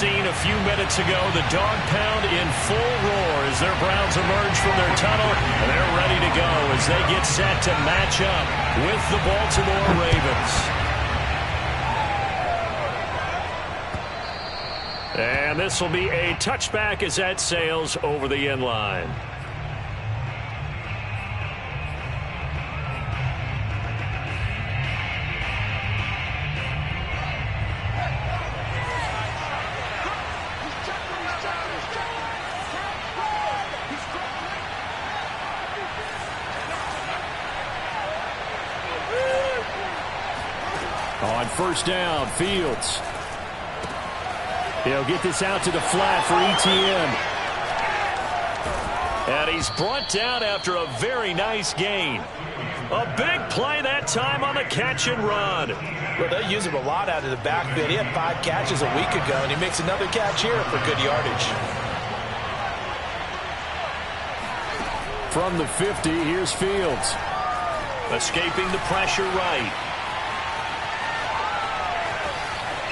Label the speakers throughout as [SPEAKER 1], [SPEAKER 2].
[SPEAKER 1] scene a few minutes ago. The dog pound in full roar as their Browns emerge from their tunnel. And they're ready to go as they get set to match up with the Baltimore Ravens. And this will be a touchback as that sails over the end line. On first down, Fields. He'll get this out to the flat for Etienne. And he's brought down after a very nice gain. A big play that time on the catch and run.
[SPEAKER 2] Well, they use him a lot out of the backfield. He had 5 catches a week ago, and he makes another catch here for good yardage.
[SPEAKER 1] From the 50, here's Fields. Escaping the pressure right.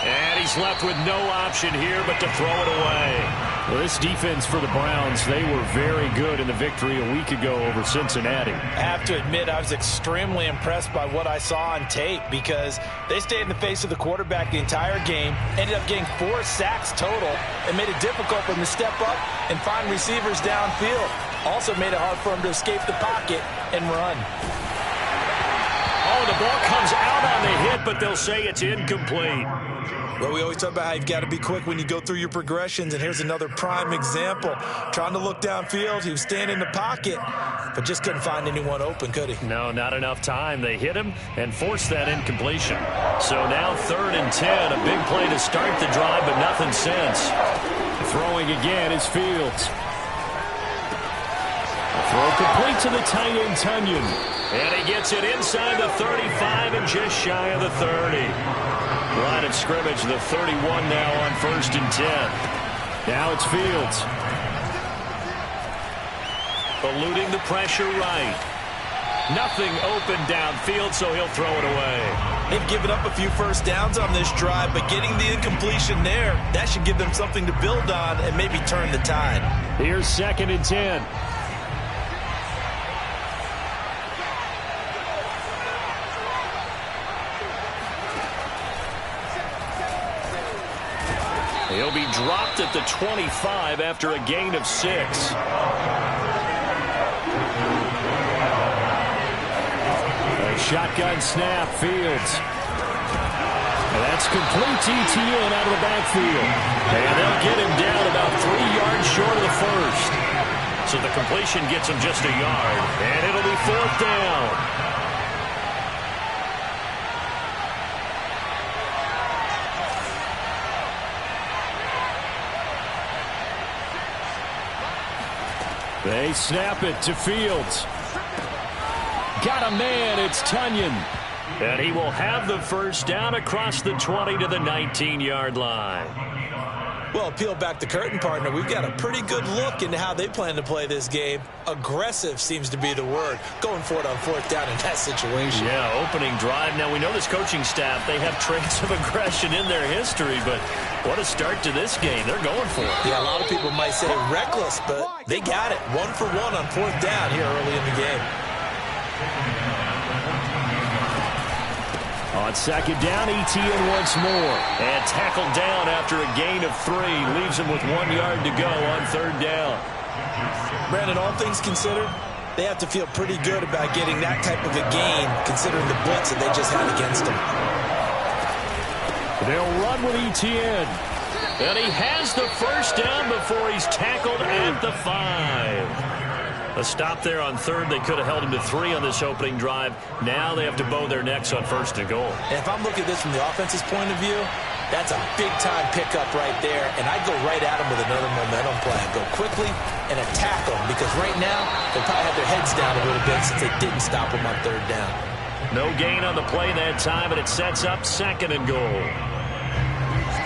[SPEAKER 1] And he's left with no option here but to throw it away. Well, this defense for the Browns, they were very good in the victory a week ago over Cincinnati.
[SPEAKER 2] I have to admit, I was extremely impressed by what I saw on tape because they stayed in the face of the quarterback the entire game, ended up getting 4 sacks total, and made it difficult for them to step up and find receivers downfield. Also made it hard for them to escape the pocket and run.
[SPEAKER 1] Oh, the ball comes out on the hit, but they'll say it's incomplete.
[SPEAKER 2] Well, we always talk about how you've got to be quick when you go through your progressions, and here's another prime example. Trying to look downfield, he was standing in the pocket, but just couldn't find anyone open, could he?
[SPEAKER 1] No, not enough time. They hit him and forced that incompletion. So now 3rd and 10, a big play to start the drive, but nothing since. Throwing again is Fields. Throw complete to the tight end, Tunyon. And he gets it inside the 35 and just shy of the 30. Line of scrimmage, the 31 now on 1st and 10. Now it's Fields. Eluding the pressure right. Nothing open downfield, so he'll throw it away.
[SPEAKER 2] They've given up a few first downs on this drive, but getting the incompletion there, that should give them something to build on and maybe turn the tide.
[SPEAKER 1] Here's 2nd and 10. He'll be dropped at the 25 after a gain of 6. A shotgun snap, Fields. And that's complete to Etienne out of the backfield. And they'll get him down about 3 yards short of the first. So the completion gets him just a yard. And it'll be 4th down. They snap it to Fields. Got a man, it's Tunyon. And he will have the first down across the 20 to the 19-yard line.
[SPEAKER 2] Well, peel back the curtain, partner. We've got a pretty good look into how they plan to play this game. Aggressive seems to be the word. Going for it on 4th down in that situation.
[SPEAKER 1] Yeah, opening drive. Now, we know this coaching staff, they have traits of aggression in their history, but what a start to this game. They're going for it.
[SPEAKER 2] Yeah, a lot of people might say reckless, but they got it. 1 for 1 on 4th down here early in the game.
[SPEAKER 1] On 2nd down, Etienne once more. And tackled down after a gain of 3. Leaves him with 1 yard to go on 3rd down.
[SPEAKER 2] Brandon, all things considered, they have to feel pretty good about getting that type of a gain, considering the blitz that they just had against them.
[SPEAKER 1] They'll run with Etienne. And he has the first down before he's tackled at the 5. A stop there on 3rd. They could have held him to 3 on this opening drive. Now they have to bow their necks on 1st and goal.
[SPEAKER 2] And if I'm looking at this from the offense's point of view, that's a big-time pickup right there. And I'd go right at him with another momentum play. Go quickly and attack them, because right now they probably have their heads down a little bit since they didn't stop him on 3rd down.
[SPEAKER 1] No gain on the play that time, and it sets up 2nd and goal.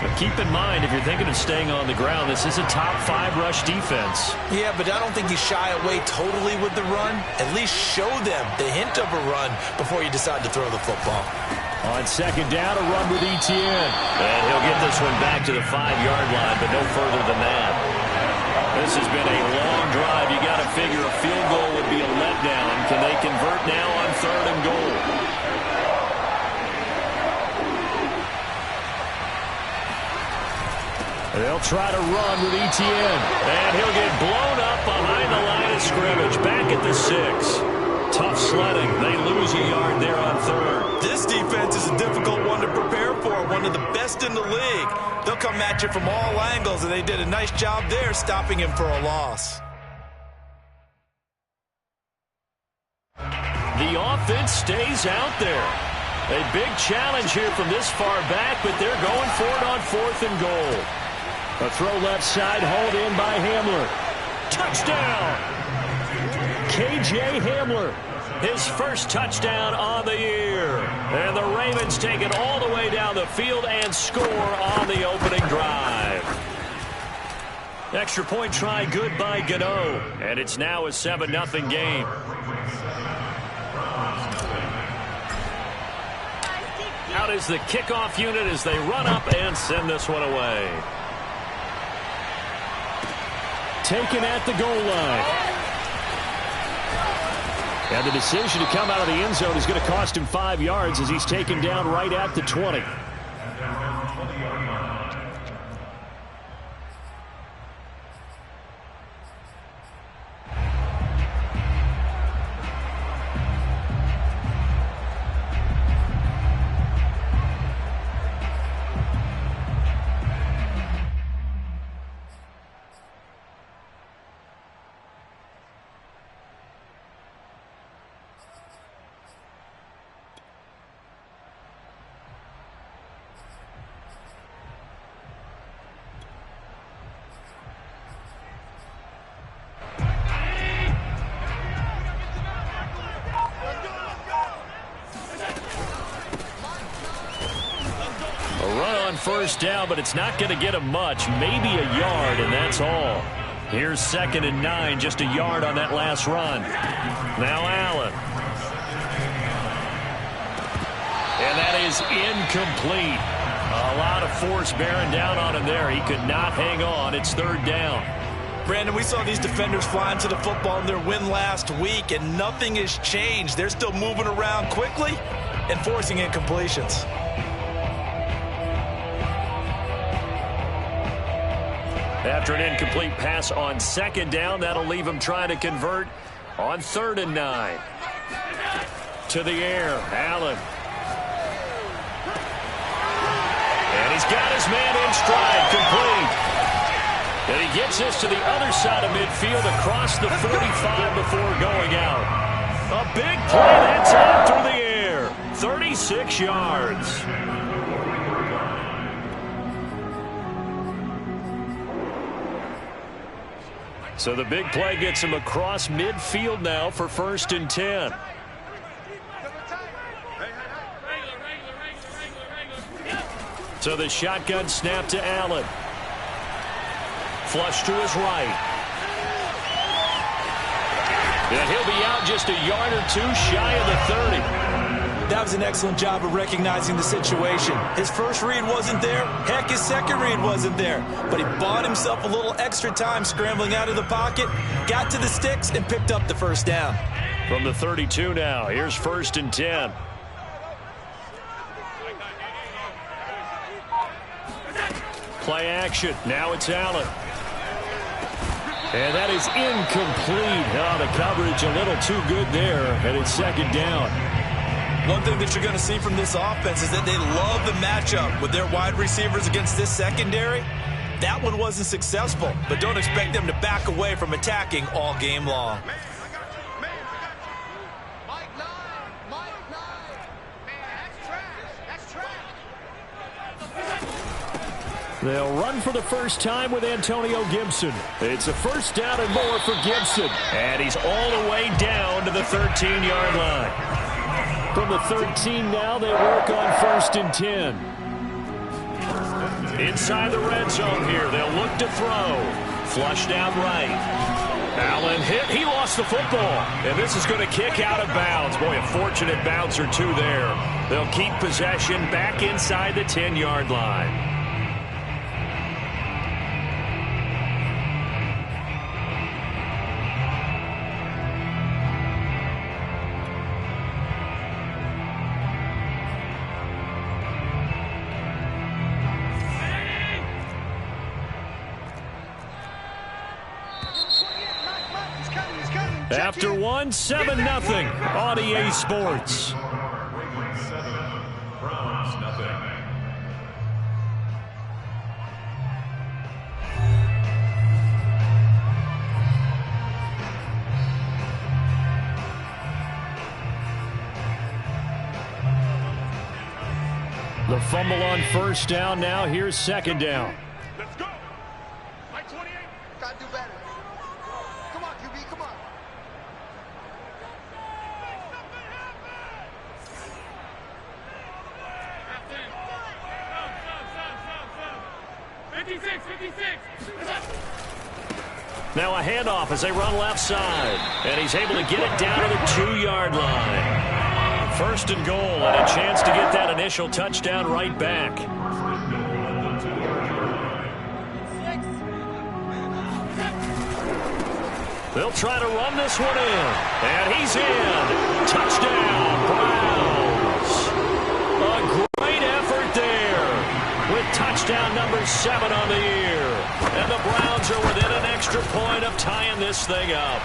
[SPEAKER 1] But keep in mind, if you're thinking of staying on the ground, this is a top 5 rush defense.
[SPEAKER 2] Yeah, but I don't think you shy away totally with the run. At least show them the hint of a run before you decide to throw the football.
[SPEAKER 1] On second down, a run with Etienne.
[SPEAKER 3] And he'll get this one back to the 5-yard line, but no further than that.
[SPEAKER 1] This has been a long drive. You got to figure a field goal would be a letdown. Can they convert now on 3rd and goal? They'll try to run with Etienne. And he'll get blown up behind the line of scrimmage. Back at the 6. Tough sledding. They lose a yard there on 3rd.
[SPEAKER 2] This defense is a difficult one to prepare for. One of the best in the league. They'll come at you from all angles, and they did a nice job there stopping him for a loss.
[SPEAKER 1] The offense stays out there. A big challenge here from this far back, but they're going for it on 4th and goal. A throw left side, hauled in by Hamler. Touchdown! K.J. Hamler, his first touchdown on the year. And the Ravens take it all the way down the field and score on the opening drive. Extra point try good by Gano. And it's now a 7-0 game. Out is the kickoff unit as they run up and send this one away. Taken at the goal line. And the decision to come out of the end zone is going to cost him 5 yards as he's taken down right at the 20. First down, but it's not going to get him much. Maybe a yard, and that's all. Here's 2nd and 9, just a yard on that last run. Now Allen. And that is incomplete. A lot of force bearing down on him there. He could not hang on. It's 3rd down.
[SPEAKER 2] Brandon, we saw these defenders flying to the football in their win last week, and nothing has changed. They're still moving around quickly and forcing incompletions.
[SPEAKER 1] After an incomplete pass on 2nd down, that'll leave him trying to convert on 3rd and 9. To the air, Allen. And he's got his man in stride, complete. And he gets this to the other side of midfield across the 45 before going out. A big play that time through the air. 36 yards. So the big play gets him across midfield now for 1st and 10. So the shotgun snap to Allen. Flush to his right. And he'll be out just a yard or 2 shy of the 30.
[SPEAKER 2] That was an excellent job of recognizing the situation. His first read wasn't there. Heck, his second read wasn't there. But he bought himself a little extra time scrambling out of the pocket, got to the sticks, and picked up the first down.
[SPEAKER 1] From the 32 now, here's 1st and 10. Play action. Now it's Allen. And that is incomplete. Oh, the coverage a little too good there, and it's 2nd down.
[SPEAKER 2] One thing that you're going to see from this offense is that they love the matchup with their wide receivers against this secondary. That one wasn't successful, but don't expect them to back away from attacking all game long.
[SPEAKER 1] They'll run for the first time with Antonio Gibson. It's a 1st down and more for Gibson. And he's all the way down to the 13-yard line. From the 13 now, they work on 1st and 10. Inside the red zone here, they'll look to throw. Flushed out right. Allen hit. He lost the football. And this is going to kick out of bounds. Boy, a fortunate bounce or two there. They'll keep possession back inside the 10-yard line. After one, 7-0 on EA Sports. The fumble on first down. Now here's second down.
[SPEAKER 4] Let's go. Mike 28.
[SPEAKER 5] Gotta do better. Come on, QB, come on.
[SPEAKER 1] Now a handoff as they run left side. And he's able to get it down to the 2-yard line. First and goal, and a chance to get that initial touchdown right back. They'll try to run this one in. And he's in. Touchdown, Browns. A great effort there with touchdown number 7 on the year. And the Browns are within an extra point of tying this thing up.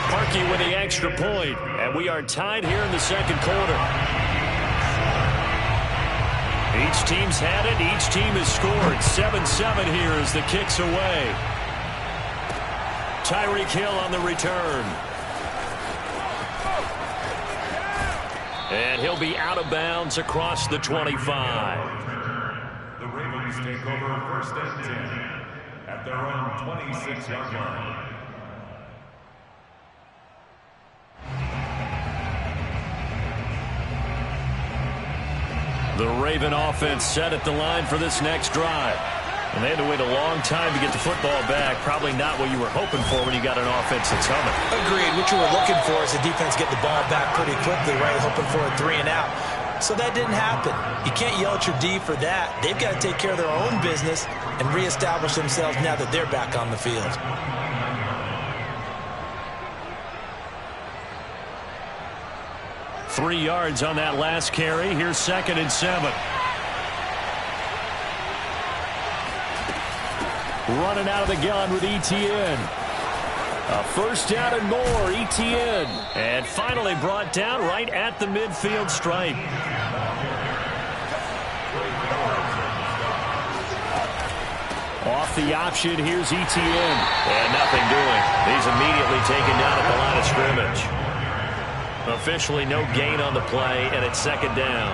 [SPEAKER 1] Parkey with the extra point, and we are tied here in the second quarter. Each team's had it. Each team has scored. 7-7 here as the kick's away. Tyreek Hill on the return. And he'll be out of bounds across the 25.
[SPEAKER 4] The Ravens take over first and 10 at their own 26-yard line.
[SPEAKER 1] The Raven offense set at the line for this next drive. And they had to wait a long time to get the football back. Probably not what you were hoping for when you got an offense that's humming.
[SPEAKER 2] Agreed. What you were looking for is the defense get the ball back pretty quickly, right? Hoping for a 3 and out. So that didn't happen. You can't yell at your D for that. They've got to take care of their own business and reestablish themselves now that they're back on the field.
[SPEAKER 1] Three yards on that last carry. Here's second and 7. Running out of the gun with ETN. A first down and more, ETN. And finally brought down right at the midfield stripe. Off the option, here's ETN. And nothing doing. He's immediately taken down at the line of scrimmage. Officially no gain on the play, and it's second down.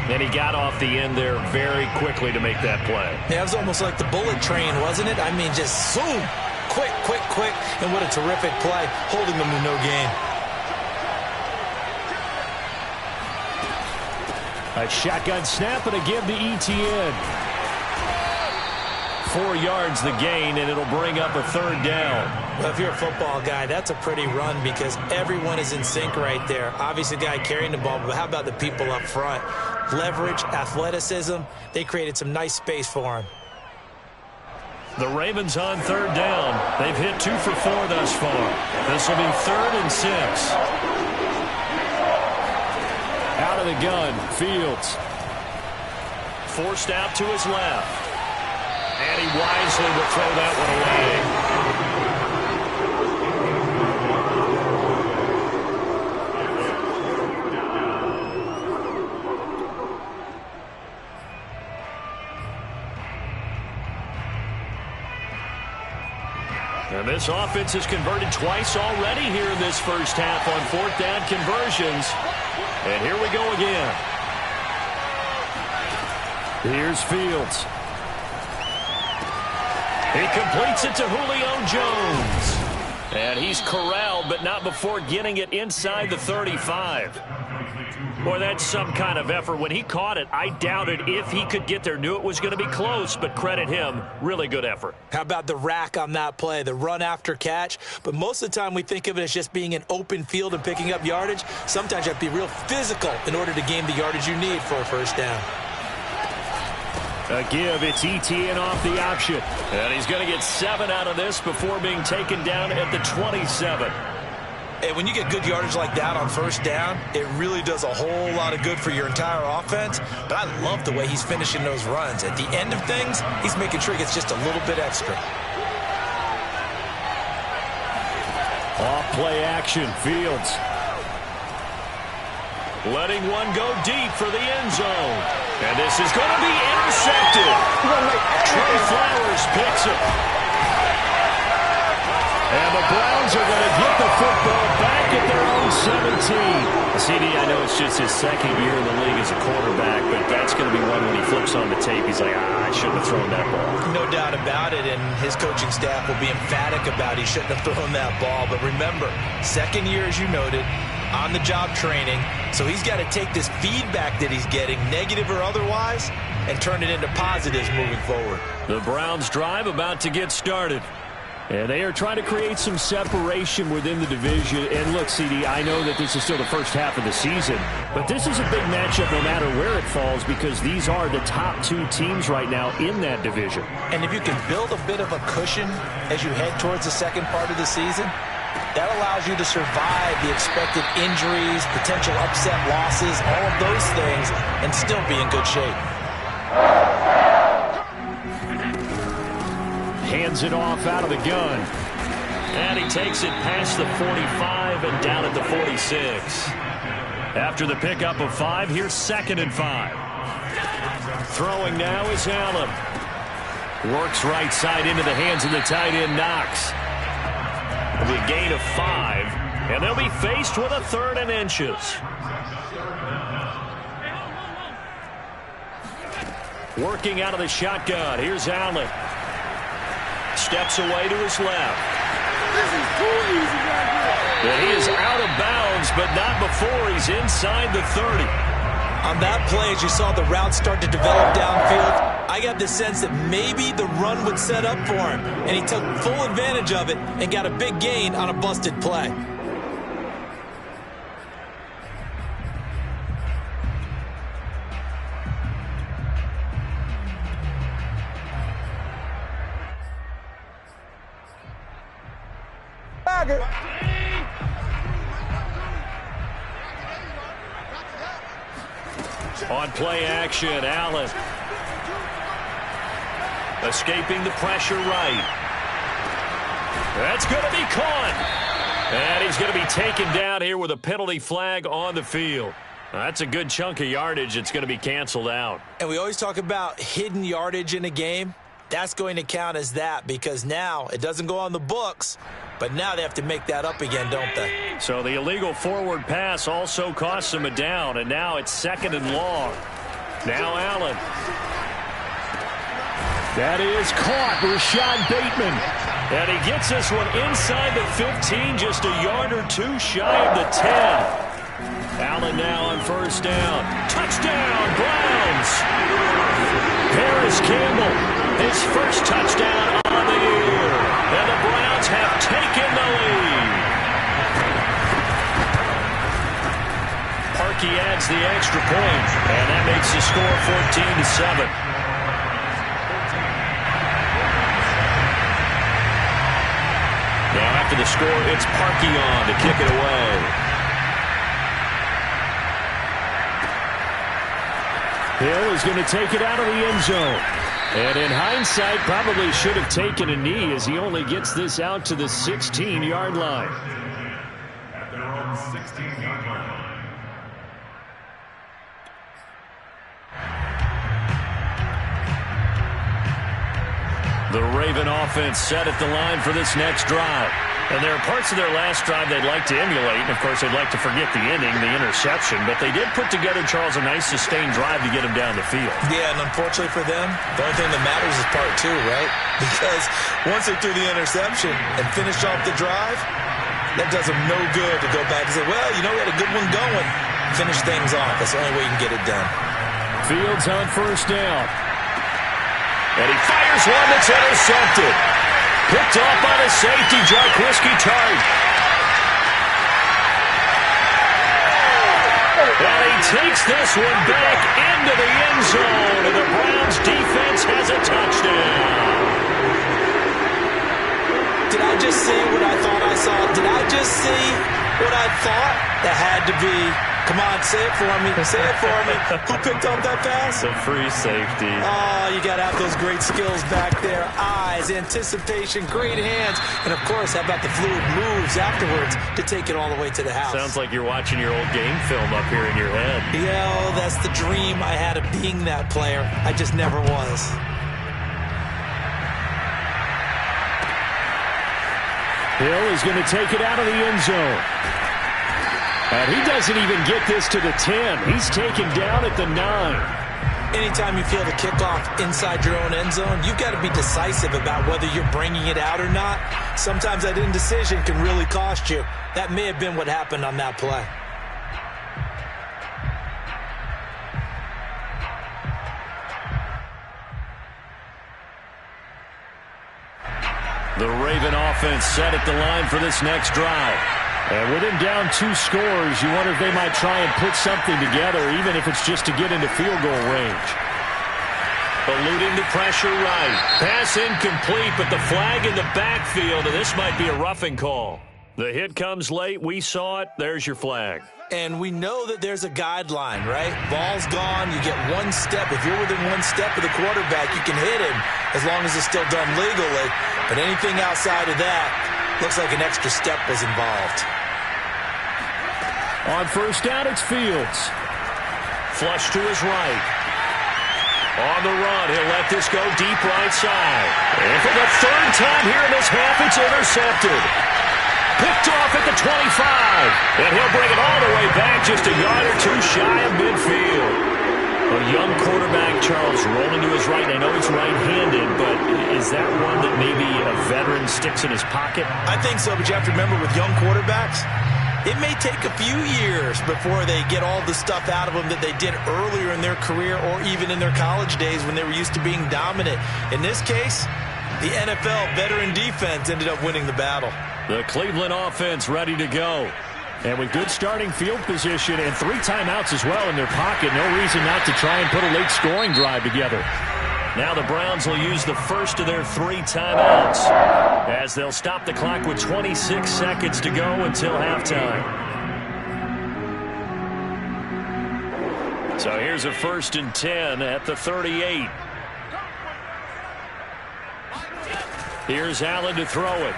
[SPEAKER 1] And he got off the end there very quickly to make that play.
[SPEAKER 2] Yeah, it was almost like the bullet train, wasn't it? I mean, just zoom. Quick, quick, quick. And what a terrific play, holding them to no gain.
[SPEAKER 1] A shotgun snap and a give to ETN. 4 yards the gain, and it'll bring up a third down.
[SPEAKER 2] Well, if you're a football guy, that's a pretty run because everyone is in sync right there. Obviously, the guy carrying the ball, but how about the people up front? Leverage, athleticism, they created some nice space for him.
[SPEAKER 1] The Ravens on third down. They've hit 2 for 4 thus far. This will be 3rd and 6. Out of the gun, Fields. Forced out to his left. And he wisely will throw that one away. And this offense has converted twice already here in this first half on 4th down conversions. And here we go again. Here's Fields. He completes it to Julio Jones. And he's corralled, but not before getting it inside the 35. Boy, that's some kind of effort. When he caught it, I doubted if he could get there. Knew it was going to be close, but credit him. Really good effort.
[SPEAKER 2] How about the rack on that play, the run after catch? But most of the time we think of it as just being an open field and picking up yardage. Sometimes you have to be real physical in order to gain the yardage you need for a first down.
[SPEAKER 1] A give, it's Etienne off the option. And he's going to get 7 out of this before being taken down at the 27.
[SPEAKER 2] And when you get good yardage like that on first down, it really does a whole lot of good for your entire offense. But I love the way he's finishing those runs. At the end of things, he's making sure he gets just a little bit extra.
[SPEAKER 1] Off play action, Fields. Letting one go deep for the end zone. And this is going to be intercepted. Trey Flowers picks it. And the Browns are going to get the football back at their own 17. CD, I know it's just his second year in the league as a quarterback, but that's going to be one when he flips on the tape. He's like, I shouldn't have thrown that ball.
[SPEAKER 2] No doubt about it, and his coaching staff will be emphatic about he shouldn't have thrown that ball. But remember, second year, as you noted, on-the-job training. So he's got to take this feedback that he's getting, negative or otherwise, and turn it into positives moving forward.
[SPEAKER 1] The Browns drive about to get started. And they are trying to create some separation within the division. And look, CD, I know that this is still the first half of the season, but this is a big matchup no matter where it falls because these are the top 2 teams right now in that division.
[SPEAKER 2] And if you can build a bit of a cushion as you head towards the second part of the season, that allows you to survive the expected injuries, potential upset losses, all of those things, and still be in good shape.
[SPEAKER 1] Hands it off out of the gun. And he takes it past the 45 and down at the 46. After the pickup of 5, here's 2nd and 5. Throwing now is Allen. Works right side into the hands of the tight end, Knox. It'll be a gain of 5, and they'll be faced with a 3rd and inches. Working out of the shotgun. Here's Allen. Steps away to his left.
[SPEAKER 5] This is too easy right here.
[SPEAKER 1] And he is out of bounds, but not before he's inside the 30.
[SPEAKER 2] On that play, as you saw the route start to develop downfield, I got the sense that maybe the run would set up for him, and he took full advantage of it and got a big gain on a busted play.
[SPEAKER 1] On play action, Allen. Escaping the pressure right. That's going to be caught. And he's going to be taken down here with a penalty flag on the field. That's a good chunk of yardage. It's going to be canceled out.
[SPEAKER 2] And we always talk about hidden yardage in a game. That's going to count as that because now it doesn't go on the books, but now they have to make that up again, don't they?
[SPEAKER 1] So the illegal forward pass also costs him a down, and now it's 2nd and long. Now Allen. That is caught, Rashad Bateman. And he gets this one inside the 15, just a yard or 2 shy of the 10. Allen now on first down. Touchdown, Browns. Paris Campbell, his first touchdown on the year. And the Browns have taken the lead. Parkey adds the extra point, and that makes the score 14-7. Now after the score, it's Parkey on to kick it away. Hill is going to take it out of the end zone. And in hindsight, probably should have taken a knee as he only gets this out to the 16-yard line.
[SPEAKER 4] At their own 16-yard line.
[SPEAKER 1] The Raven offense set at the line for this next drive. And there are parts of their last drive they'd like to emulate. And, of course, they'd like to forget the inning, the interception. But they did put together, Charles, a nice sustained drive to get him down the field.
[SPEAKER 2] Yeah, and unfortunately for them, the only thing that matters is part 2, right? Because once they threw the interception and finished off the drive, that does them no good to go back and say, well, you know, we had a good one going. Finish things off. That's the only way you can get it done.
[SPEAKER 1] Fields on first down. And he fires one that's intercepted. Picked off by the safety, Jarquiski Tartt. And he takes this one back into the end zone, and the Browns defense has a touchdown.
[SPEAKER 2] Did I just see what I thought I saw? Did I just see what I thought? That had to be. Come on, say it for me. Say it for me. Who picked up that pass?
[SPEAKER 3] The free safety.
[SPEAKER 2] Oh, you got to have those great skills back there. Eyes, anticipation, great hands. And, of course, how about the fluid moves afterwards to take it all the way to the house?
[SPEAKER 3] Sounds like you're watching your old game film up here in your head.
[SPEAKER 2] Yeah, oh, that's the dream I had of being that player. I just never was.
[SPEAKER 1] Hill is going to take it out of the end zone. And he doesn't even get this to the 10. He's taken down at the 9.
[SPEAKER 2] Anytime you feel the kickoff inside your own end zone, you've got to be decisive about whether you're bringing it out or not. Sometimes that indecision can really cost you. That may have been what happened on that play.
[SPEAKER 1] The Raven offense set at the line for this next drive. And with him down 2 scores, you wonder if they might try and put something together, even if it's just to get into field goal range. Eluding the pressure right. Pass incomplete, but the flag in the backfield, and this might be a roughing call. The hit comes late. We saw it. There's your flag.
[SPEAKER 2] And we know that there's a guideline, right? Ball's gone. You get 1 step. If you're within 1 step of the quarterback, you can hit him as long as it's still done legally. But anything outside of that, looks like an extra step was involved.
[SPEAKER 1] On first down, it's Fields. Flush to his right. On the run, he'll let this go deep right side. And for the 3rd time here in this half, it's intercepted. Picked off at the 25. And he'll bring it all the way back just a yard or 2 shy of midfield. A young quarterback, Charles, rolling to his right. I know he's right-handed, but is that one that maybe a veteran sticks in his pocket?
[SPEAKER 2] I think so, but you have to remember with young quarterbacks, it may take a few years before they get all the stuff out of them that they did earlier in their career or even in their college days when they were used to being dominant. In this case, the NFL veteran defense ended up winning the battle.
[SPEAKER 1] The Cleveland offense ready to go. And with good starting field position and 3 timeouts as well in their pocket, no reason not to try and put a late scoring drive together. Now the Browns will use the first of their 3 timeouts as they'll stop the clock with 26 seconds to go until halftime. So here's a 1st and 10 at the 38. Here's Allen to throw it.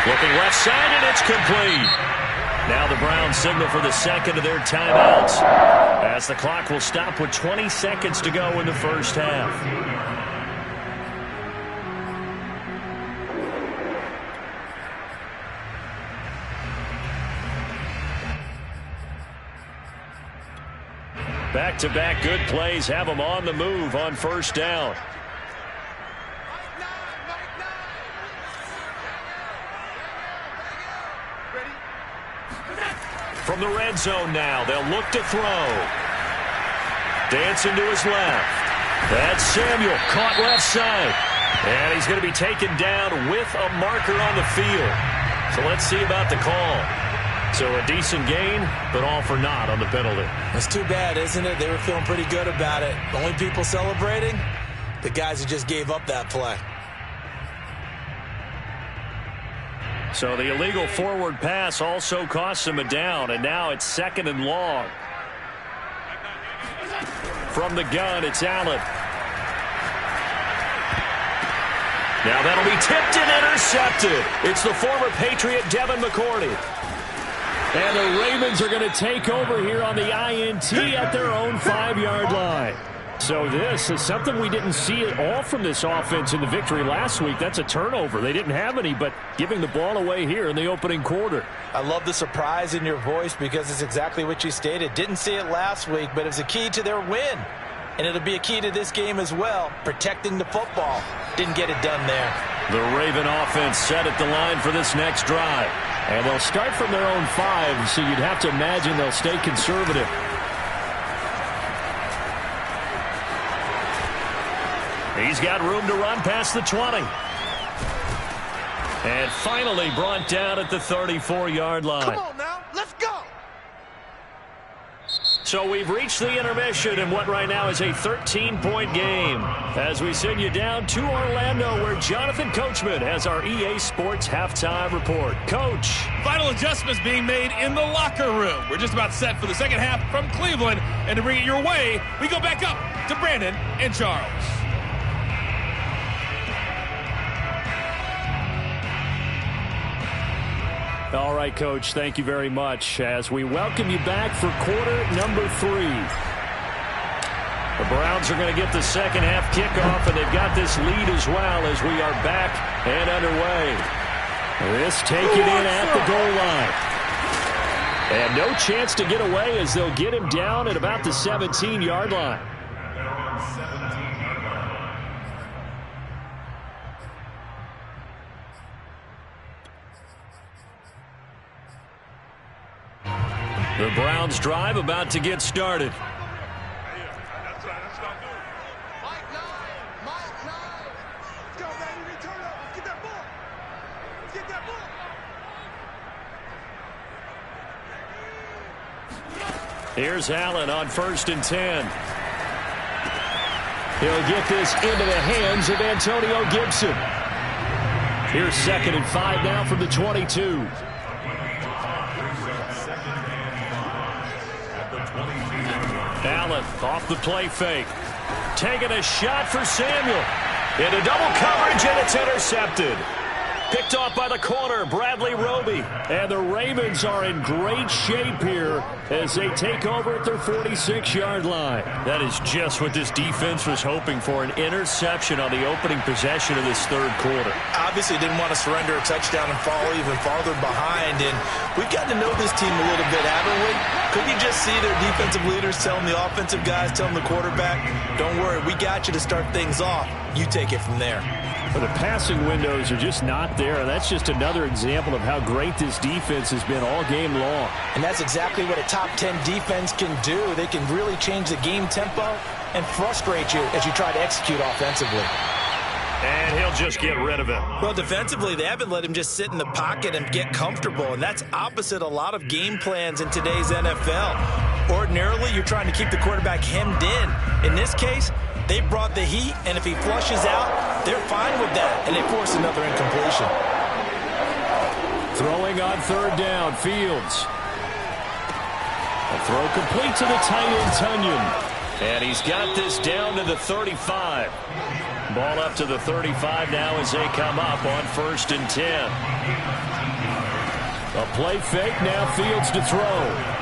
[SPEAKER 1] Looking left side, and it's complete. Now the Browns signal for the 2nd of their timeouts as the clock will stop with 20 seconds to go in the first half. Back-to-back good plays have them on the move on first down. From the red zone now, they'll look to throw. Dancing to his left. That's Samuel, caught left side. And he's going to be taken down with a marker on the field. So let's see about the call. So a decent gain, but all for naught on the penalty.
[SPEAKER 2] It's too bad, isn't it? They were feeling pretty good about it. The only people celebrating, the guys who just gave up that play.
[SPEAKER 1] So the illegal forward pass also costs him a down, and now it's 2nd and long. From the gun, it's Allen. Now that'll be tipped and intercepted. It's the former Patriot Devin McCourty. And the Ravens are going to take over here on the INT at their own 5-yard line. So this is something we didn't see at all from this offense in the victory last week. That's a turnover. They didn't have any, but giving the ball away here in the opening quarter.
[SPEAKER 2] I love the surprise in your voice because it's exactly what you stated. Didn't see it last week, but it's a key to their win. And it'll be a key to this game as well, protecting the football. Didn't get it done there.
[SPEAKER 1] The Raven offense set at the line for this next drive. And they'll start from their own 5, so you'd have to imagine they'll stay conservative. He's got room to run past the 20. And finally brought down at the 34-yard line.
[SPEAKER 5] Come on now, let's go.
[SPEAKER 1] So we've reached the intermission in what right now is a 13-point game. As we send you down to Orlando, where Jonathan Coachman has our EA Sports halftime report. Coach.
[SPEAKER 6] Final adjustments being made in the locker room. We're just about set for the second half from Cleveland. And to bring it your way, we go back up to Brandon and Charles.
[SPEAKER 1] All right, Coach, thank you very much as we welcome you back for quarter number 3. The Browns are going to get the second half kickoff, and they've got this lead as well as we are back and underway. This taken in at the goal line. And no chance to get away as they'll get him down at about the 17-yard line. The Browns drive about to get started.
[SPEAKER 5] Mike 9. Let's go, baby. Return up. Let's get that ball. Let's get that ball.
[SPEAKER 1] Here's Allen on 1st and 10. He'll get this into the hands of Antonio Gibson. Here's 2nd and 5 now from the 22. Allen off the play fake. Taking a shot for Samuel. Into double coverage, and it's intercepted. Picked off by the corner, Bradley Roby. And the Ravens are in great shape here as they take over at their 46-yard line. That is just what this defense was hoping for, an interception on the opening possession of this third quarter.
[SPEAKER 2] Obviously didn't want to surrender a touchdown and fall even farther behind. And we've gotten to know this team a little bit, haven't we? Could you just see their defensive leaders telling the offensive guys, telling the quarterback, don't worry, we got you to start things off. You take it from there.
[SPEAKER 1] Well, the passing windows are just not there, and that's just another example of how great this defense has been all game long.
[SPEAKER 2] And that's exactly what a top 10 defense can do. They can really change the game tempo and frustrate you as you try to execute offensively.
[SPEAKER 1] And he'll just get rid of it.
[SPEAKER 2] Well, defensively, they haven't let him just sit in the pocket and get comfortable, and that's opposite a lot of game plans in today's NFL. Ordinarily, you're trying to keep the quarterback hemmed in. In this case, they brought the heat, and if he flushes out, they're fine with that, and they force another incompletion.
[SPEAKER 1] Throwing on 3rd down, Fields. A throw complete to the tight end, Tunyon. And he's got this down to the 35. Ball up to the 35 now as they come up on 1st and 10. A play fake, now Fields to throw.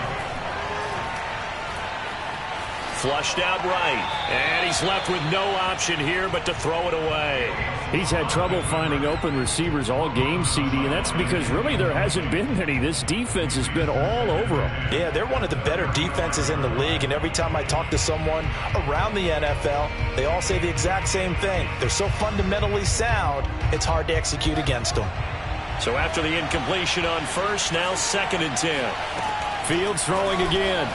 [SPEAKER 1] Flushed out right, and he's left with no option here but to throw it away. He's had trouble finding open receivers all game, CD, and that's because really there hasn't been many. This defense has been all over them.
[SPEAKER 2] Yeah, they're one of the better defenses in the league, and every time I talk to someone around the NFL, they all say the exact same thing. They're so fundamentally sound, it's hard to execute against them.
[SPEAKER 1] So after the incompletion on 1st, now 2nd and 10. Fields throwing again.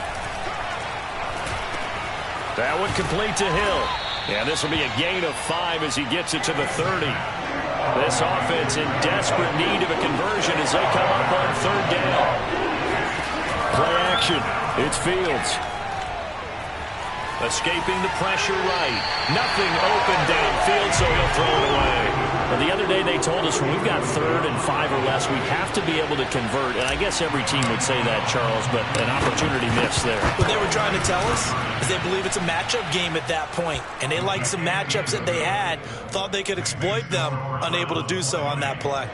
[SPEAKER 1] That one complete to Hill. Yeah, this will be a gain of 5 as he gets it to the 30. This offense in desperate need of a conversion as they come up on 3rd down. Play action. It's Fields. Escaping the pressure right. Nothing open downfield, so he'll throw it away. Well, the other day they told us when we've got 3rd and 5 or less, we have to be able to convert. And I guess every team would say that, Charles, but an opportunity missed there.
[SPEAKER 2] What they were trying to tell us is they believe it's a matchup game at that point. And they liked some matchups that they had, thought they could exploit them, unable to do so on that play.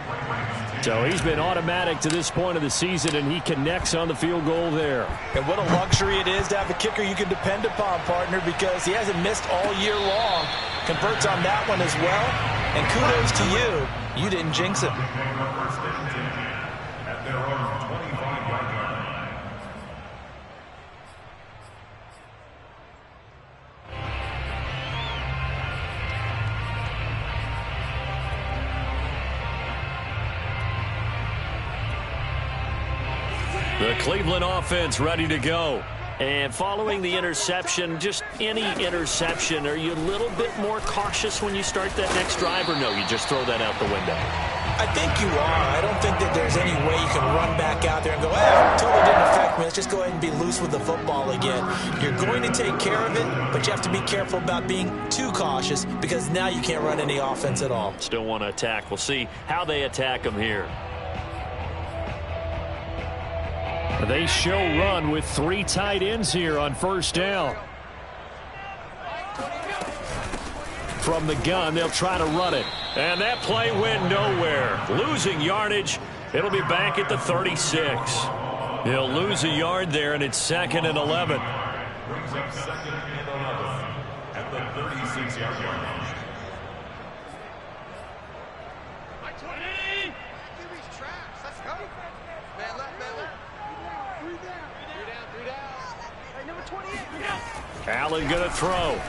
[SPEAKER 1] So he's been automatic to this point of the season, and he connects on the field goal there.
[SPEAKER 2] And what a luxury it is to have a kicker you can depend upon, partner, because he hasn't missed all year long. Converts on that one as well. And kudos to you. You didn't jinx it.
[SPEAKER 4] At their own 25-yard line.
[SPEAKER 1] The Cleveland offense ready to go. And following the interception, just any interception, are you a little bit more cautious when you start that next drive, or no, you just throw that out the window?
[SPEAKER 2] I think you are. I don't think that there's any way you can run back out there and go, totally didn't affect me. Let's just go ahead and be loose with the football again. You're going to take care of it, but you have to be careful about being too cautious because now you can't run any offense at all.
[SPEAKER 1] Still want to attack. We'll see how they attack them here.
[SPEAKER 3] They show run with 3 tight ends here on first down. From the gun, they'll try to run it.
[SPEAKER 1] And that play went nowhere. Losing yardage. It'll be back at the 36. He'll lose a yard there, and it's 2nd and 11.
[SPEAKER 4] Brings up 2nd and 11 at the 36-yard line.
[SPEAKER 5] Let's go. Man left, man left. 3 down. 3 down. Hey, number 28.
[SPEAKER 1] Allen going to throw.
[SPEAKER 5] Here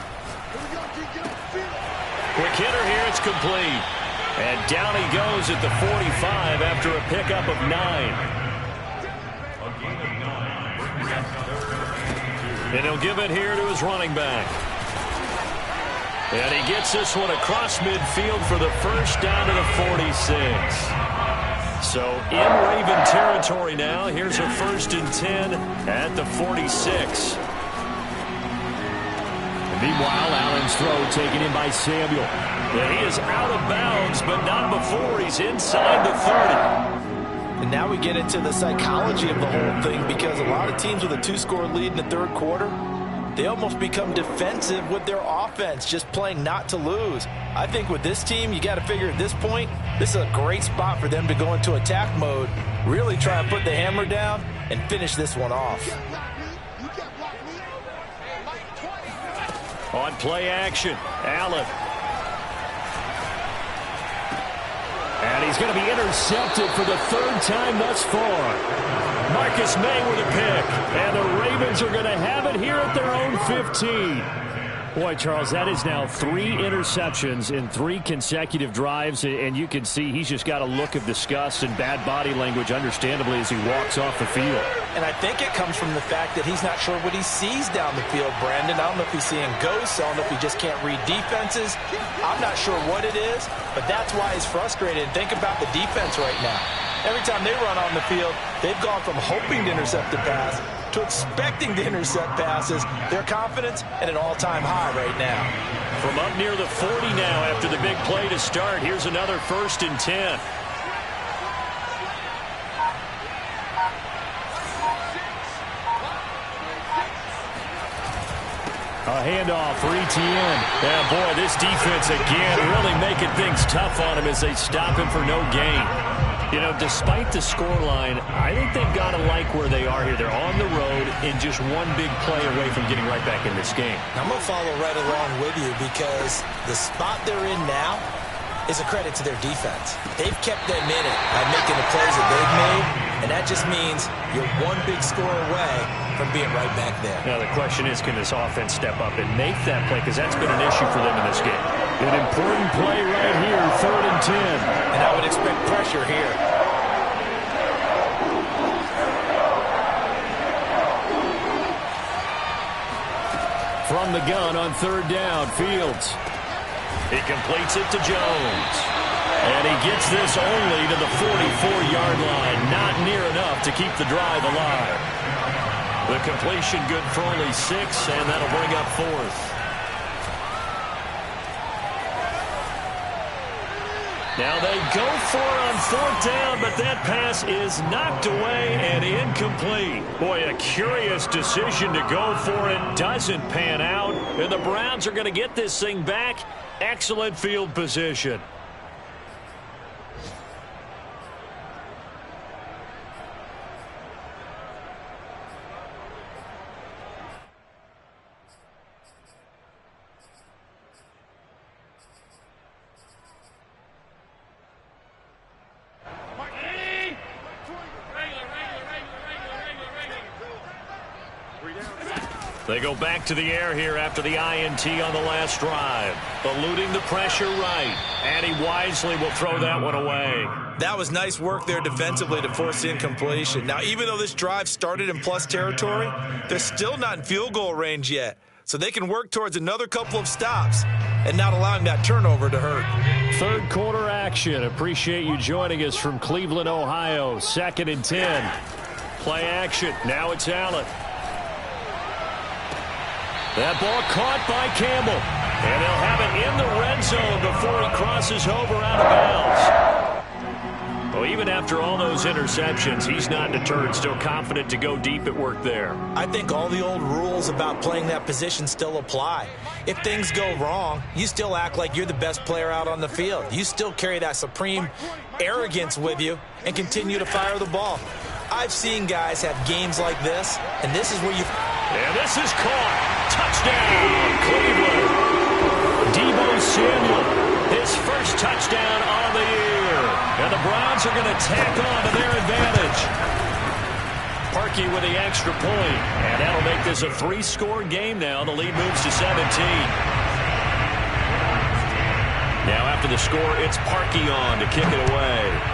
[SPEAKER 5] we go, get up, feel it.
[SPEAKER 1] Quick hitter here, it's complete. And down he goes at the 45 after a pickup of 9.
[SPEAKER 4] A gain of 9 brings up 3rd and 2.
[SPEAKER 1] And he'll give it here to his running back. And he gets this one across midfield for the first down to the 46. So in Raven territory now. Here's a 1st and 10 at the 46.
[SPEAKER 3] Meanwhile, Allen's throw taken in by Samuel.
[SPEAKER 1] And he is out of bounds, but not before he's inside the 30.
[SPEAKER 2] And now we get into the psychology of the whole thing because a lot of teams with a 2-score lead in the 3rd quarter, they almost become defensive with their offense, just playing not to lose. I think with this team, you got to figure at this point, this is a great spot for them to go into attack mode, really try and put the hammer down and finish this one off.
[SPEAKER 1] On play action, Allen.
[SPEAKER 3] And he's going to be intercepted for the 3rd time thus far.
[SPEAKER 1] Marcus May with a pick.
[SPEAKER 3] And the Ravens are going to have it here at their own 15. Boy, Charles, that is now 3 interceptions in 3 consecutive drives, and you can see he's just got a look of disgust and bad body language, understandably, as he walks off the field.
[SPEAKER 2] And I think it comes from the fact that he's not sure what he sees down the field, Brandon. I don't know if he's seeing ghosts. I don't know if he just can't read defenses. I'm not sure what it is, but that's why he's frustrated. Think about the defense right now. Every time they run on the field, they've gone from hoping to intercept a pass to expecting to intercept passes. Their confidence at an all-time high right now.
[SPEAKER 1] From up near the 40 now after the big play to start, here's another 1st and 10.
[SPEAKER 3] A handoff for Etienne.
[SPEAKER 1] Yeah, boy, this defense again really making things tough on him as they stop him for no gain. You know, despite the scoreline, I think they've got to like where they are here. They're on the road and just one big play away from getting right back in this game.
[SPEAKER 2] I'm going to follow right along with you because the spot they're in now is a credit to their defense. They've kept them in it by making the plays that they've made, and that just means you're one big score away from being right back there.
[SPEAKER 1] Now, the question is, can this offense step up and make that play? Because that's been an issue for them in this game.
[SPEAKER 3] An important play right here, 3rd and 10.
[SPEAKER 2] And I would expect pressure here.
[SPEAKER 3] From the gun on 3rd down, Fields.
[SPEAKER 1] He completes it to Jones. And he gets this only to the 44-yard line. Not near enough to keep the drive alive. The completion good for only 6, and that'll bring up 4th. Now they go for it on 4th down, but that pass is knocked away and incomplete. Boy, a curious decision to go for it. Doesn't pan out, and the Browns are going to get this thing back. Excellent field position.
[SPEAKER 3] They go back to the air here after the INT on the last drive. Eluding the pressure right. And he wisely will throw that one away.
[SPEAKER 2] That was nice work there defensively to force the incompletion. Now, even though this drive started in plus territory, they're still not in field goal range yet. So they can work towards another couple of stops and not allowing that turnover to hurt.
[SPEAKER 3] Third quarter action. Appreciate you joining us from Cleveland, Ohio. 2nd and 10. Play action. Now it's Allen. That ball caught by Campbell. And they'll have it in the red zone before he crosses over out of bounds. Well, even after all those interceptions, he's not deterred, still confident to go deep at work there.
[SPEAKER 2] I think all the old rules about playing that position still apply. If things go wrong, you still act like you're the best player out on the field. You still carry that supreme arrogance with you and continue to fire the ball. I've seen guys have games like this, and this is where you...
[SPEAKER 3] And this is caught. Touchdown, Cleveland. Deebo Samuel, his first touchdown on the year. And the Browns are going to tack on to their advantage. Parkey with the extra point. And that'll make this a 3-score game now. The lead moves to 17. Now after the score, it's Parkey on to kick it away.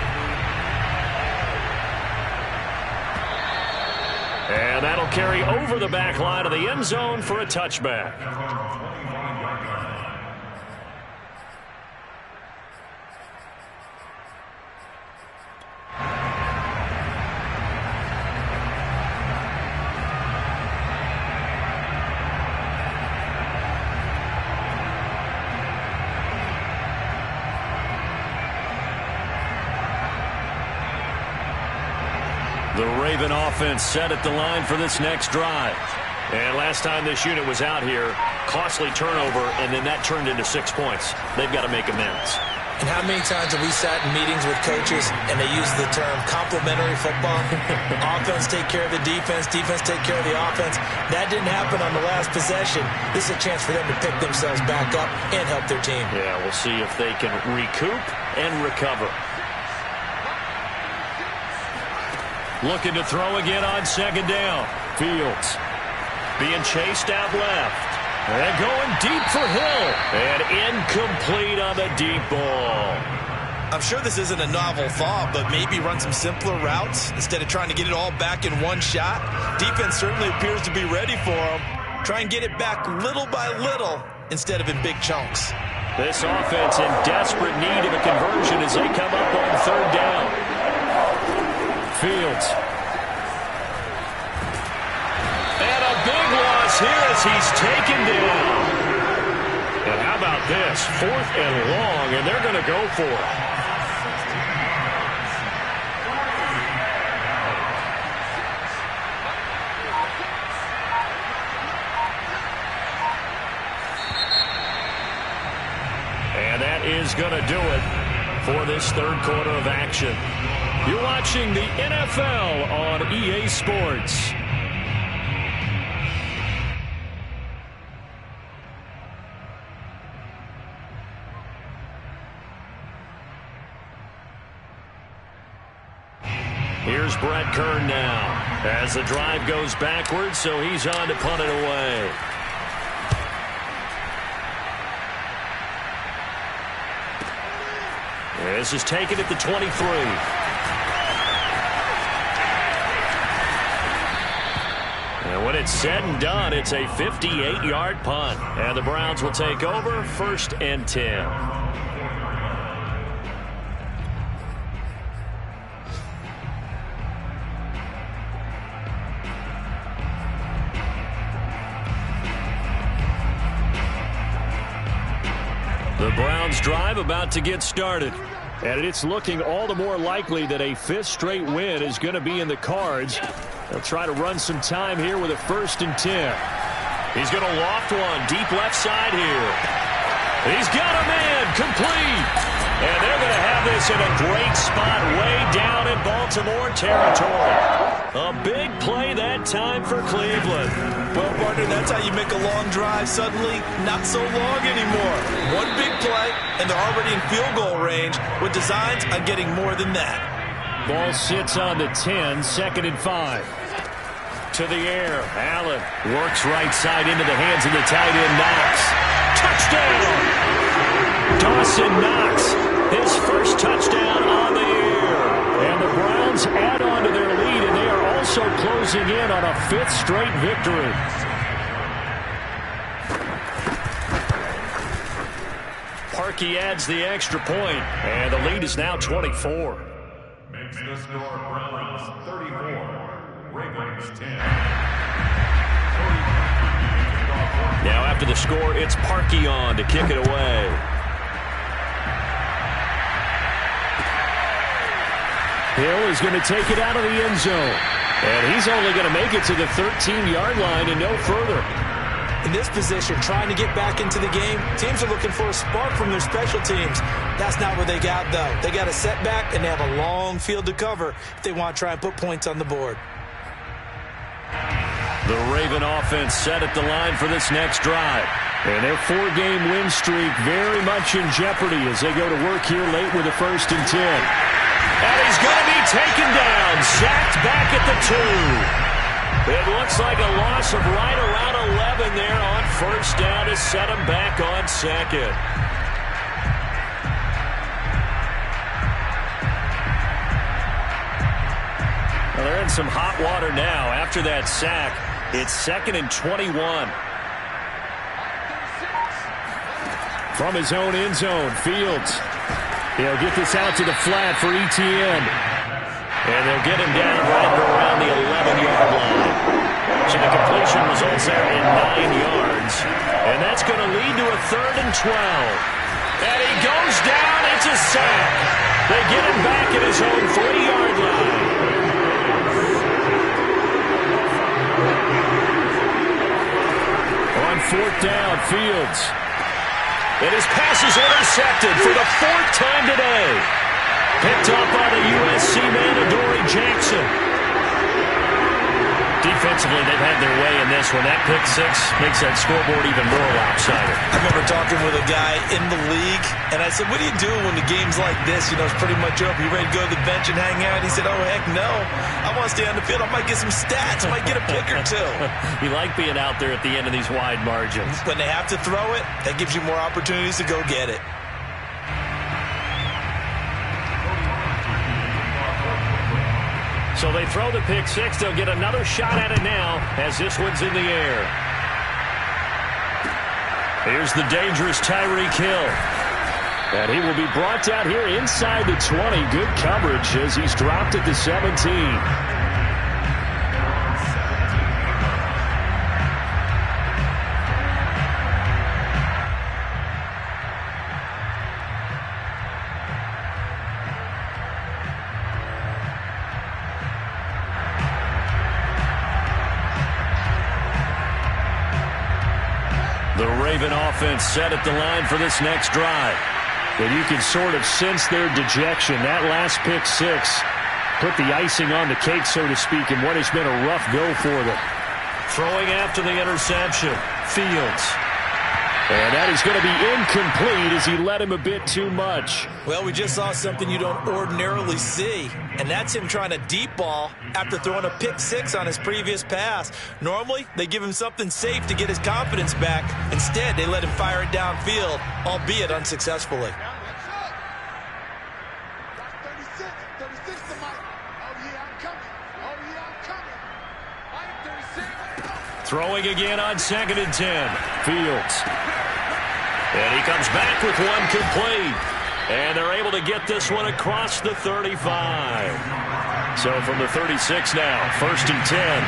[SPEAKER 3] And that'll carry over the back line of the end zone for a touchback. The Raven offense set at the line for this next drive. And last time this unit was out here, costly turnover, and then that turned into 6 points. They've got to make amends.
[SPEAKER 2] And how many times have we sat in meetings with coaches and they use the term complementary football? Offense take care of the defense, defense take care of the offense. That didn't happen on the last possession. This is a chance for them to pick themselves back up and help their team.
[SPEAKER 3] Yeah, we'll see if they can recoup and recover. Looking to throw again on 2nd down. Fields being chased out left. And going deep for Hill. And incomplete on the deep ball.
[SPEAKER 2] I'm sure this isn't a novel thought, but maybe run some simpler routes instead of trying to get it all back in one shot. Defense certainly appears to be ready for them. Try and get it back little by little instead of in big chunks.
[SPEAKER 3] This offense in desperate need of a conversion as they come up on 3rd down. Fields. And a big loss here as he's taken down. And how about this? 4th and long, and they're going to go for it. And that is going to do it for this 3rd quarter of action. You're watching the NFL on EA Sports. Here's Brett Kern now as the drive goes backwards, so he's on to punt it away. This is taken at the 23. And when it's said and done, it's a 58-yard punt. And the Browns will take over 1st and 10. The Browns drive about to get started. And it's looking all the more likely that a 5th straight win is going to be in the cards. They'll try to run some time here with a 1st and 10. He's going to loft one deep left side here. He's got a man complete. And they're going to have this in a great spot way down in Baltimore territory. A big play that time for Cleveland.
[SPEAKER 2] Well, partner, that's how you make a long drive suddenly not so long anymore. One big play, and they're already in field goal range with designs on getting more than that.
[SPEAKER 3] Ball sits on the 10, 2nd and 5. to the air. Allen works right side into the hands of the tight end, Knox. Touchdown! Dawson Knox, his first touchdown on the air. And the Browns add on to their lead, and they are also closing in on a 5th straight victory. Parkey adds the extra point, and the lead is now 24.
[SPEAKER 4] Makes the score Browns 34, Ravens 10.
[SPEAKER 1] Now after the score, it's Parkey on to kick it away.
[SPEAKER 3] Hill is going to take it out of the end zone. And he's only going to make it to the 13-yard line and no further.
[SPEAKER 2] In this position, trying to get back into the game, teams are looking for a spark from their special teams. That's not what they got, though. They got a setback, and they have a long field to cover if they want to try and put points on the board.
[SPEAKER 3] The Raven offense set at the line for this next drive. And their 4-game win streak very much in jeopardy as they go to work here late with a 1st and 10. And he's going to be taken down, sacked back at the 2. It looks like a loss of right around 11 there on 1st down to set him back on 2nd. Well, they're in some hot water now. After that sack, it's 2nd and 21. From his own end zone, Fields. He'll get this out to the flat for Etienne. And they'll get him down right around the 11-yard line. So the completion results there in 9 yards. And that's going to lead to a 3rd and 12. And he goes down. It's a sack. They get him back at his own 3-yard line. On 4th down, Fields. And his pass is intercepted for the 4th time today. Picked up by the USC man, Adoree Jackson. Defensively, they've had their way in this one. That pick 6 makes that scoreboard even more lopsided.
[SPEAKER 2] I remember talking with a guy in the league, and I said, what do you do when the game's like this? You know, it's pretty much over. You ready to go to the bench and hang out? He said, oh, heck no. I want to stay on the field. I might get some stats. I might get a pick or 2.
[SPEAKER 3] You like being out there at the end of these wide margins.
[SPEAKER 2] When they have to throw it, that gives you more opportunities to go get it.
[SPEAKER 3] So they throw the pick 6. They'll get another shot at it now as this one's in the air. Here's the dangerous Tyreek Hill. And he will be brought down here inside the 20. Good coverage as he's dropped at the 17. The Raven offense set at the line for this next drive. And you can sort of sense their dejection. That last pick 6 put the icing on the cake, so to speak, in what has been a rough go for them. Throwing after the interception, Fields. And that is going to be incomplete as he led him a bit too much.
[SPEAKER 2] Well, we just saw something you don't ordinarily see, and that's him trying to deep ball after throwing a pick 6 on his previous pass. Normally, they give him something safe to get his confidence back. Instead, they let him fire it downfield, albeit unsuccessfully.
[SPEAKER 3] Throwing again on 2nd and 10. Fields. And he comes back with one complete. And they're able to get this one across the 35. So from the 36 now, 1st and 10.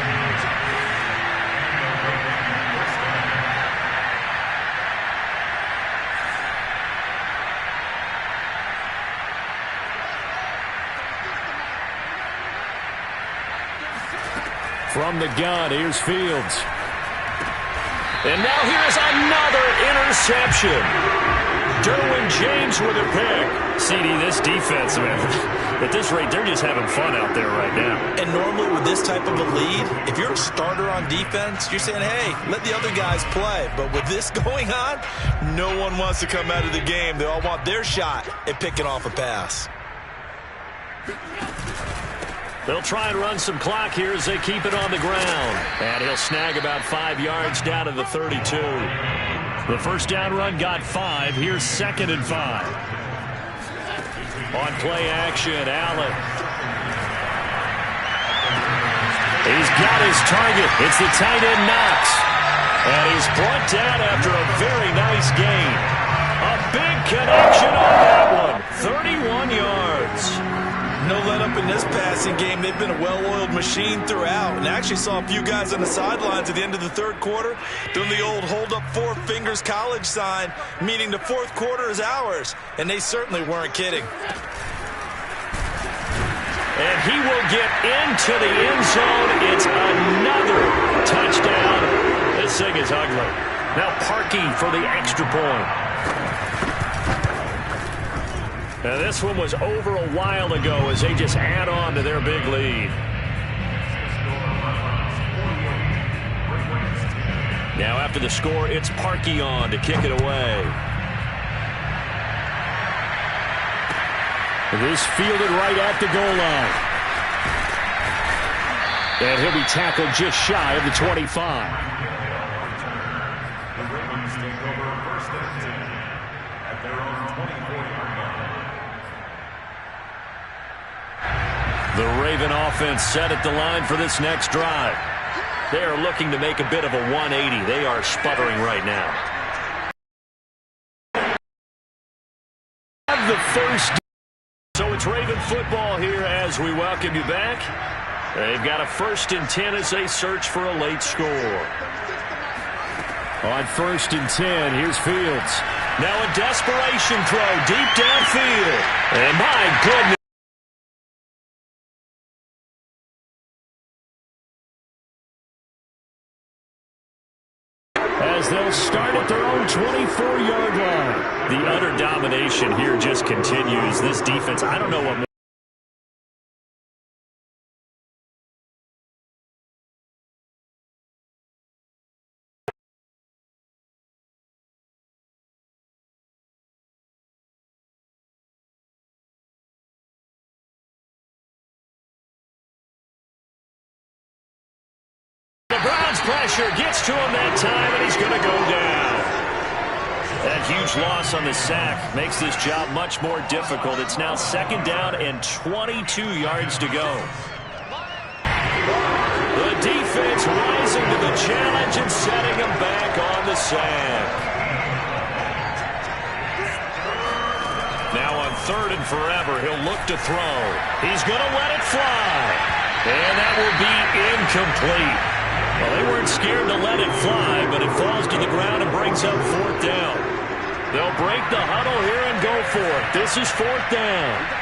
[SPEAKER 3] From the gun, here's Fields. And now here's another interception. Derwin James with a pick. CD, this defense, man, at this rate, they're just having fun out there right now.
[SPEAKER 2] And normally with this type of a lead, if you're a starter on defense, you're saying, hey, let the other guys play. But with this going on, no one wants to come out of the game. They all want their shot at picking off a pass.
[SPEAKER 3] They'll try and run some clock here as they keep it on the ground. And he'll snag about 5 yards down to the 32. The first down run got 5. Here's 2nd and 5. On play action, Allen. He's got his target. It's the tight end, Knox. And he's brought down after a very nice gain. A big connection on that one. 31 yards.
[SPEAKER 2] No let-up in this passing game. They've been a well-oiled machine throughout. And I actually saw a few guys on the sidelines at the end of the third quarter doing the old hold-up 4 fingers college sign, meaning the fourth quarter is ours. And they certainly weren't kidding.
[SPEAKER 3] And he will get into the end zone. It's another touchdown. This thing is ugly. Now Parkey for the extra point. Now this one was over a while ago as they just add on to their big lead. Now after the score, it's Parkey on to kick it away. This fielded right at the goal line. And he'll be tackled just shy of the 25.
[SPEAKER 4] The Ravens take over 1st and 10 at their own 24-yard line.
[SPEAKER 3] The Raven offense set at the line for this next drive. They are looking to make a bit of a 180. They are sputtering right now. The first. So it's Raven football here as we welcome you back. They've got a 1st and 10 as they search for a late score. On 1st and 10, here's Fields. Now a desperation throw deep downfield. And my goodness. As they'll start at their own 24-yard line. The utter domination here just continues. This defense, I don't know what more. The Browns pressure gets to him that time, and he's going to go down. That huge loss on the sack makes this job much more difficult. It's now 2nd down and 22 yards to go. The defense rising to the challenge and setting him back on the sack. Now on 3rd and forever, he'll look to throw. He's going to let it fly. And that will be incomplete. Well, they weren't scared to let it fly, but it falls to the ground and brings up 4th down. They'll break the huddle here and go for it. This is 4th down.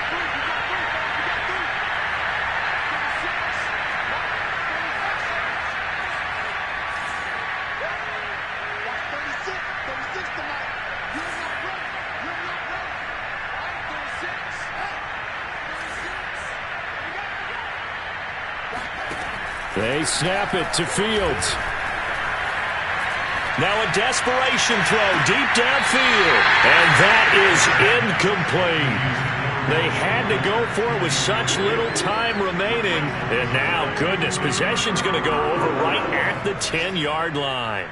[SPEAKER 3] They snap it to Fields. Now a desperation throw deep downfield. And that is incomplete. They had to go for it with such little time remaining. And now, goodness, possession's going to go over right at the 10-yard line.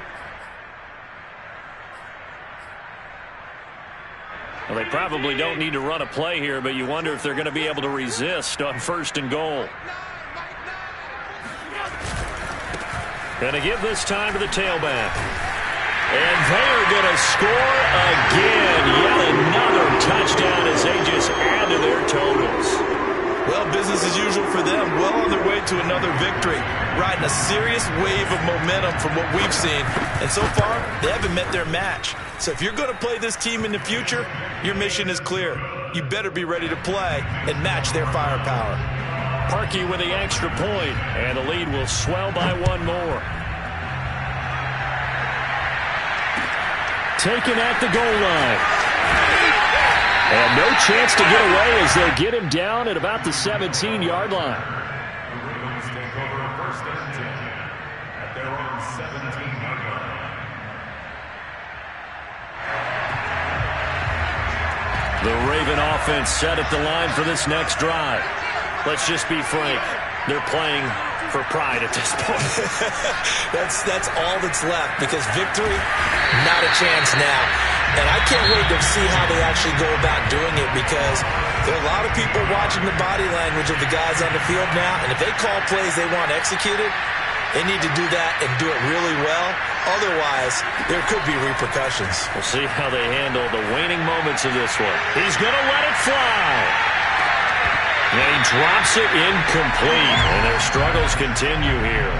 [SPEAKER 3] Well, they probably don't need to run a play here, but you wonder if they're going to be able to resist on 1st and goal. Going to give this time to the tailback. And they are going to score again. Yet another touchdown as they just add to their totals.
[SPEAKER 2] Well, business as usual for them. Well on their way to another victory. Riding a serious wave of momentum from what we've seen. And so far, they haven't met their match. So if you're going to play this team in the future, your mission is clear. You better be ready to play and match their firepower.
[SPEAKER 3] Parkey with the extra point, and the lead will swell by 1 more. Taken at the goal line. And no chance to get away as they'll get him down at about the 17-yard line.
[SPEAKER 4] The Ravens take over 1st and 10 at their own 17-yard line.
[SPEAKER 3] The Raven offense set at the line for this next drive. let's just be frank. They're playing for pride at this point.
[SPEAKER 2] That's all that's left, because victory, not a chance now. And I can't wait to see how they actually go about doing it, because there are a lot of people watching the body language of the guys on the field now, and if they call plays they want executed, they need to do that and do it really well. Otherwise, there could be repercussions.
[SPEAKER 3] We'll see how they handle the waning moments of this one. He's going to let it fly. And he drops it incomplete, and their struggles continue here.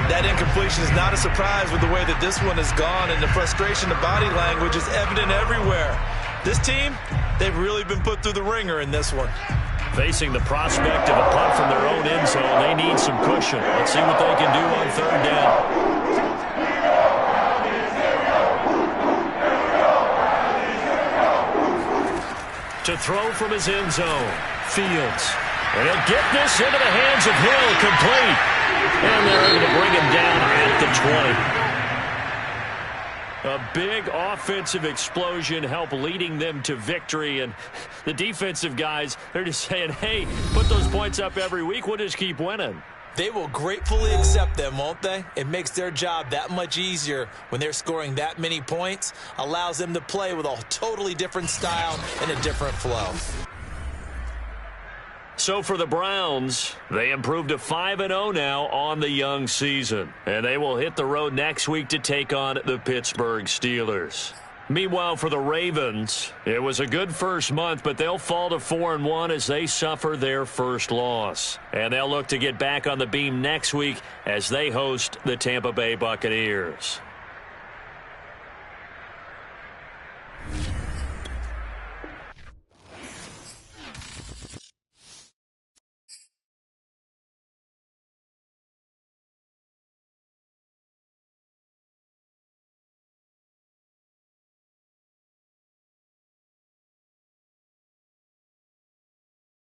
[SPEAKER 2] That incompletion is not a surprise with the way that this one has gone, and the frustration, the body language is evident everywhere. This team, they've really been put through the ringer in this one.
[SPEAKER 3] Facing the prospect of a punt from their own end zone, they need some cushion. Let's see what they can do on third down. To throw from his end zone, Fields. And he'll get this into the hands of Hill, complete. And they're able to bring him down at the 20. A big offensive explosion helped leading them to victory. And the defensive guys, they're just saying, hey, put those points up every week. We'll just keep winning.
[SPEAKER 2] They will gratefully accept them, won't they? It makes their job that much easier when they're scoring that many points. Allows them to play with a totally different style and a different flow.
[SPEAKER 3] So for the Browns, they improved to 5-0 now on the young season. And they will hit the road next week to take on the Pittsburgh Steelers. Meanwhile, for the Ravens, it was a good first month, but they'll fall to 4-1 as they suffer their first loss. And they'll look to get back on the beam next week as they host the Tampa Bay Buccaneers.